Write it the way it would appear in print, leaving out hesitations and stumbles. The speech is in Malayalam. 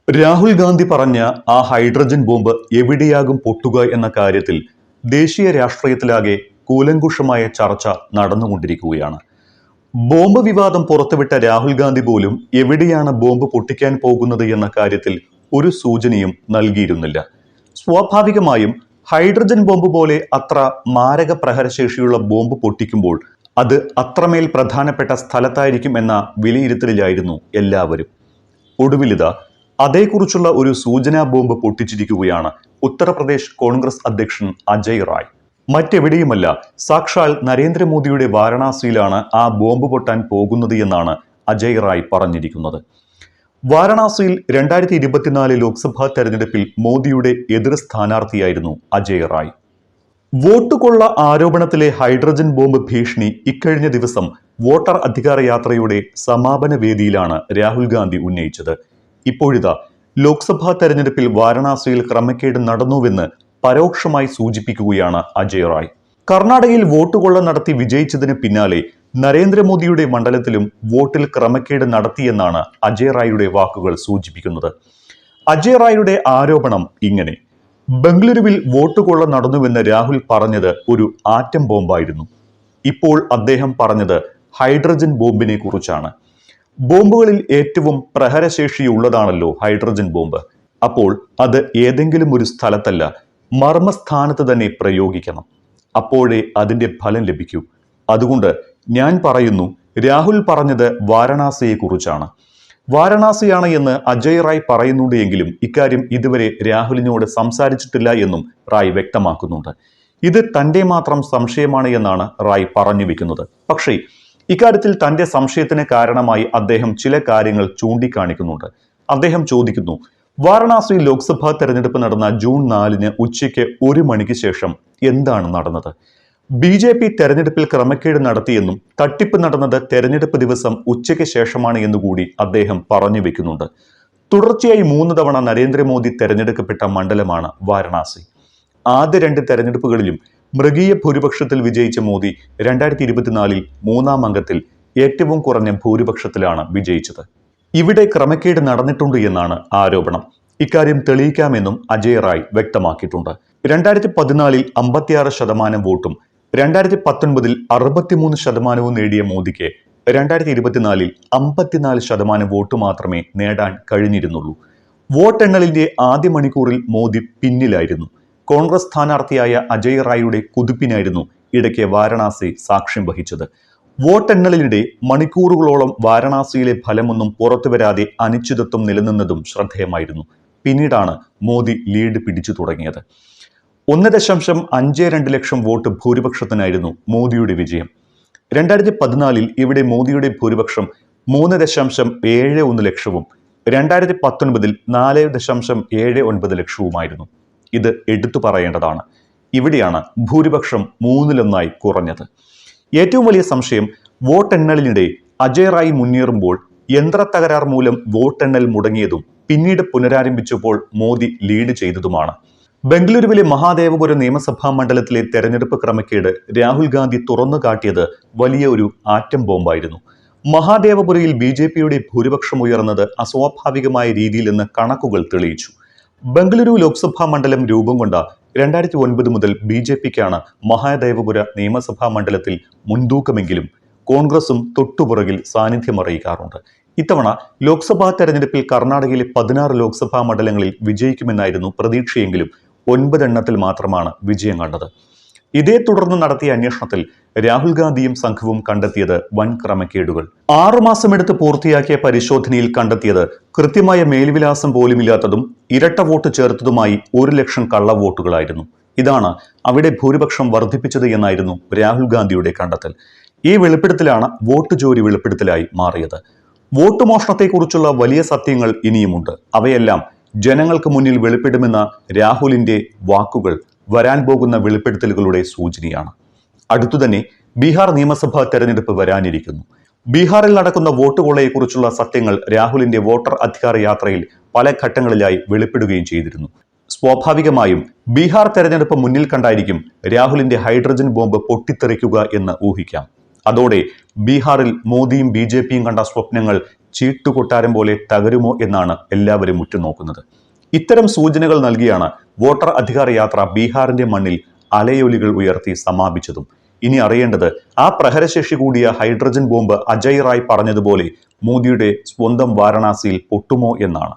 രാഹുൽ ഗാന്ധി പറഞ്ഞ ആ ഹൈഡ്രജൻ ബോംബ് എവിടെയാകും പൊട്ടുക എന്ന കാര്യത്തിൽ ദേശീയ രാഷ്ട്രീയത്തിലാകെ കൂലങ്കുഷമായ ചർച്ച നടന്നുകൊണ്ടിരിക്കുകയാണ്. ബോംബ് വിവാദം പുറത്തുവിട്ട രാഹുൽ ഗാന്ധി പോലും എവിടെയാണ് ബോംബ് പൊട്ടിക്കാൻ പോകുന്നത് എന്ന കാര്യത്തിൽ ഒരു സൂചനയും നൽകിയിരുന്നില്ല. സ്വാഭാവികമായും ഹൈഡ്രജൻ ബോംബ് പോലെ അത്ര മാരക പ്രഹരശേഷിയുള്ള ബോംബ് പൊട്ടിക്കുമ്പോൾ അത് അത്രമേൽ പ്രധാനപ്പെട്ട സ്ഥലത്തായിരിക്കും എന്ന വിലയിരുത്തലിലായിരുന്നു എല്ലാവരും. ഒടുവിലിതാ അതേക്കുറിച്ചുള്ള ഒരു സൂചനാ ബോംബ് പൊട്ടിച്ചിരിക്കുകയാണ് ഉത്തർപ്രദേശ് കോൺഗ്രസ് അധ്യക്ഷൻ അജയ് റായ്. മറ്റെവിടെയുമല്ല, സാക്ഷാൽ നരേന്ദ്രമോദിയുടെ വാരണാസിയിലാണ് ആ ബോംബ് പൊട്ടാൻ പോകുന്നത് എന്നാണ് അജയ് റായ് പറഞ്ഞിരിക്കുന്നത്. വാരണാസിയിൽ 2024 ലോക്സഭാ തെരഞ്ഞെടുപ്പിൽ മോദിയുടെ എതിർ സ്ഥാനാർത്ഥിയായിരുന്നു അജയ് റായ്. വോട്ട് കൊള്ള ആരോപണത്തിലെ ഹൈഡ്രജൻ ബോംബ് ഭീഷണി ഇക്കഴിഞ്ഞ ദിവസം വോട്ടർ അധികാര യാത്രയുടെ സമാപന വേദിയിലാണ് രാഹുൽ ഗാന്ധി ഉന്നയിച്ചത്. ഇപ്പോഴിതാ ലോക്സഭാ തെരഞ്ഞെടുപ്പിൽ വാരണാസിയിൽ ക്രമക്കേട് നടന്നുവെന്ന് പരോക്ഷമായി സൂചിപ്പിക്കുകയാണ് അജയ് റായ്. കർണാടകയിൽ വോട്ട് കൊള്ള നടത്തി വിജയിച്ചതിന് പിന്നാലെ നരേന്ദ്രമോദിയുടെ മണ്ഡലത്തിലും വോട്ടിൽ ക്രമക്കേട് നടത്തിയെന്നാണ് അജയ് റായിയുടെ വാക്കുകൾ സൂചിപ്പിക്കുന്നത്. അജയ് റായിയുടെ ആരോപണം ഇങ്ങനെ: ബംഗളൂരുവിൽ വോട്ട് കൊള്ള നടന്നുവെന്ന് രാഹുൽ പറഞ്ഞത് ഒരു ആറ്റം ബോംബായിരുന്നു. ഇപ്പോൾ അദ്ദേഹം പറഞ്ഞത് ഹൈഡ്രജൻ ബോംബിനെ കുറിച്ചാണ്. ബോംബുകളിൽ ഏറ്റവും പ്രഹരശേഷിയുള്ളതാണല്ലോ ഹൈഡ്രജൻ ബോംബ്. അപ്പോൾ അത് ഏതെങ്കിലും ഒരു സ്ഥലത്തല്ല, മർമ്മസ്ഥാനത്ത് തന്നെ പ്രയോഗിക്കണം. അപ്പോഴേ അതിന്റെ ഫലം ലഭിക്കൂ. അതുകൊണ്ട് ഞാൻ പറയുന്നു, രാഹുൽ പറഞ്ഞത് വാരണാസിയെ കുറിച്ചാണ്. വാരണാസിയാണ് എന്ന് അജയ് റായ് പറയുന്നുണ്ട് എങ്കിലും ഇക്കാര്യം ഇതുവരെ രാഹുലിനോട് സംസാരിച്ചിട്ടില്ല എന്നും റായ് വ്യക്തമാക്കുന്നുണ്ട്. ഇത് തന്റെ മാത്രം സംശയമാണ് എന്നാണ് റായ് പറഞ്ഞു വെക്കുന്നത്. പക്ഷേ ഇക്കാര്യത്തിൽ തന്റെ സംശയത്തിന് കാരണമായി അദ്ദേഹം ചില കാര്യങ്ങൾ ചൂണ്ടിക്കാണിക്കുന്നുണ്ട്. അദ്ദേഹം ചോദിക്കുന്നു, വാരണാസി ലോക്സഭാ തെരഞ്ഞെടുപ്പ് നടന്ന ജൂൺ 4 ഉച്ചയ്ക്ക് 1 മണിക്ക് ശേഷം എന്താണ് നടന്നത്? BJP തെരഞ്ഞെടുപ്പിൽ ക്രമക്കേട് നടത്തിയെന്നും തട്ടിപ്പ് നടന്നത് തെരഞ്ഞെടുപ്പ് ദിവസം ഉച്ചയ്ക്ക് ശേഷമാണ് എന്നുകൂടി അദ്ദേഹം പറഞ്ഞു വെക്കുന്നുണ്ട്. തുടർച്ചയായി 3 തവണ നരേന്ദ്രമോദി തെരഞ്ഞെടുക്കപ്പെട്ട മണ്ഡലമാണ് വാരണാസി. ആദ്യ 2 തെരഞ്ഞെടുപ്പുകളിലും മൃഗീയ ഭൂരിപക്ഷത്തിൽ വിജയിച്ച മോദി 2024 3-ാം അംഗത്തിൽ ഏറ്റവും കുറഞ്ഞ ഭൂരിപക്ഷത്തിലാണ് വിജയിച്ചത്. ഇവിടെ ക്രമക്കേട് നടന്നിട്ടുണ്ട് എന്നാണ് ആരോപണം. ഇക്കാര്യം തെളിയിക്കാമെന്നും അജയ് റായ് വ്യക്തമാക്കിയിട്ടുണ്ട്. 2014 56% വോട്ടും 2019 63% നേടിയ മോദിക്ക് 2024 54% വോട്ട് മാത്രമേ നേടാൻ കഴിഞ്ഞിരുന്നുള്ളൂ. വോട്ടെണ്ണലിന്റെ ആദ്യ മണിക്കൂറിൽ മോദി പിന്നിലായിരുന്നു. കോൺഗ്രസ് സ്ഥാനാർത്ഥിയായ അജയ് റായിയുടെ കുതിപ്പിനായിരുന്നു ഇടയ്ക്ക് വാരണാസി സാക്ഷ്യം വഹിച്ചത്. വോട്ടെണ്ണലിനിടെ മണിക്കൂറുകളോളം വാരണാസിയിലെ ഫലമൊന്നും പുറത്തുവരാതെ അനിശ്ചിതത്വം നിലനിന്നതും ശ്രദ്ധേയമായിരുന്നു. പിന്നീടാണ് മോദി ലീഡ് പിടിച്ചു തുടങ്ങിയത്. 1.52 ലക്ഷം വോട്ട് ഭൂരിപക്ഷത്തിനായിരുന്നു മോദിയുടെ വിജയം. 2014 ഇവിടെ മോദിയുടെ ഭൂരിപക്ഷം 3.71 ലക്ഷവും 2019 4.79 ലക്ഷവുമായിരുന്നു. ഇത് എടുത്തു പറയേണ്ടതാണ്. ഇവിടെയാണ് ഭൂരിപക്ഷം 3-1 കുറഞ്ഞത്. ഏറ്റവും വലിയ സംശയം, വോട്ടെണ്ണലിനിടെ അജയ് റായ് മുന്നേറുമ്പോൾ യന്ത്രത്തകരാർ മൂലം വോട്ടെണ്ണൽ മുടങ്ങിയതും പിന്നീട് പുനരാരംഭിച്ചപ്പോൾ മോദി ലീഡ് ചെയ്തതുമാണ്. ബംഗളൂരുവിലെ മഹാദേവപുരം നിയമസഭാ മണ്ഡലത്തിലെ തെരഞ്ഞെടുപ്പ് ക്രമക്കേട് രാഹുൽ ഗാന്ധി തുറന്നു കാട്ടിയത് വലിയ ഒരു ആറ്റം ബോംബായിരുന്നു. മഹാദേവപുരയിൽ BJPയുടെ ഭൂരിപക്ഷം ഉയർന്നത് അസ്വാഭാവികമായ രീതിയിലെന്ന് കണക്കുകൾ തെളിയിച്ചു. ബംഗളൂരു ലോക്സഭാ മണ്ഡലം രൂപം കൊണ്ട 2009 മുതൽ BJPക്കാണ് മഹാദേവപുര നിയമസഭാ മണ്ഡലത്തിൽ മുൻതൂക്കമെങ്കിലും കോൺഗ്രസും തൊട്ടുപുറകിൽ സാന്നിധ്യമറിയിക്കാറുണ്ട്. ഇത്തവണ ലോക്സഭാ തെരഞ്ഞെടുപ്പിൽ കർണാടകയിലെ 16 ലോക്സഭാ മണ്ഡലങ്ങളിൽ വിജയിക്കുമെന്നായിരുന്നു പ്രതീക്ഷയെങ്കിലും 9 എണ്ണത്തിൽ മാത്രമാണ് വിജയം കണ്ടത്. ഇതേ തുടർന്ന് നടത്തിയ അന്വേഷണത്തിൽ രാഹുൽ ഗാന്ധിയും സംഘവും കണ്ടെത്തിയത് വൻ ക്രമക്കേടുകൾ. 6 മാസമെടുത്ത് പൂർത്തിയാക്കിയ പരിശോധനയിൽ കണ്ടെത്തിയത് കൃത്യമായ മേൽവിലാസം പോലുമില്ലാത്തതും ഇരട്ട വോട്ട് ചേർത്തതുമായി 1 ലക്ഷം കള്ളവോട്ടുകളായിരുന്നു. ഇതാണ് അവിടെ ഭൂരിപക്ഷം വർദ്ധിപ്പിച്ചത് എന്നായിരുന്നു രാഹുൽ ഗാന്ധിയുടെ കണ്ടെത്തൽ. ഈ വെളിപ്പെടുത്തലാണ് വോട്ട് ചോരി വെളിപ്പെടുത്തലായി മാറിയത്. വോട്ട് മോഷണത്തെക്കുറിച്ചുള്ള വലിയ സത്യങ്ങൾ ഇനിയുമുണ്ട്. അവയെല്ലാം ജനങ്ങൾക്ക് മുന്നിൽ വെളിപ്പെടുമെന്ന രാഹുലിന്റെ വാക്കുകൾ വരാൻ പോകുന്ന വെളിപ്പെടുത്തലുകളുടെ സൂചനയാണ്. അടുത്തുതന്നെ ബീഹാർ നിയമസഭാ തെരഞ്ഞെടുപ്പ് വരാനിരിക്കുന്നു. ബീഹാറിൽ നടക്കുന്ന വോട്ട് കൊള്ളയെക്കുറിച്ചുള്ള സത്യങ്ങൾ രാഹുലിന്റെ വോട്ടർ അധികാര യാത്രയിൽ പല ഘട്ടങ്ങളിലായി വെളിപ്പെടുകയും ചെയ്തിരുന്നു. സ്വാഭാവികമായും ബീഹാർ തെരഞ്ഞെടുപ്പ് മുന്നിൽ കണ്ടായിരിക്കും രാഹുലിന്റെ ഹൈഡ്രജൻ ബോംബ് പൊട്ടിത്തെറിക്കുക എന്ന് ഊഹിക്കാം. അതോടെ ബീഹാറിൽ മോദിയും BJPയും കണ്ട സ്വപ്നങ്ങൾ ചീട്ടുകൊട്ടാരം പോലെ തകരുമോ എന്നാണ് എല്ലാവരും ഉറ്റുനോക്കുന്നത്. ഇത്തരം സൂചനകൾ നൽകിയാണ് വോട്ടർ അധികാര യാത്ര ബീഹാറിന്റെ മണ്ണിൽ അലയൊലികൾ ഉയർത്തി സമാപിച്ചതും. ഇനി അറിയേണ്ടത് ആ പ്രഹരശേഷി കൂടിയ ഹൈഡ്രജൻ ബോംബ് അജയ് റായ് പറഞ്ഞതുപോലെ മോദിയുടെ സ്വന്തം വാരണാസിയിൽ പൊട്ടുമോ എന്നാണ്.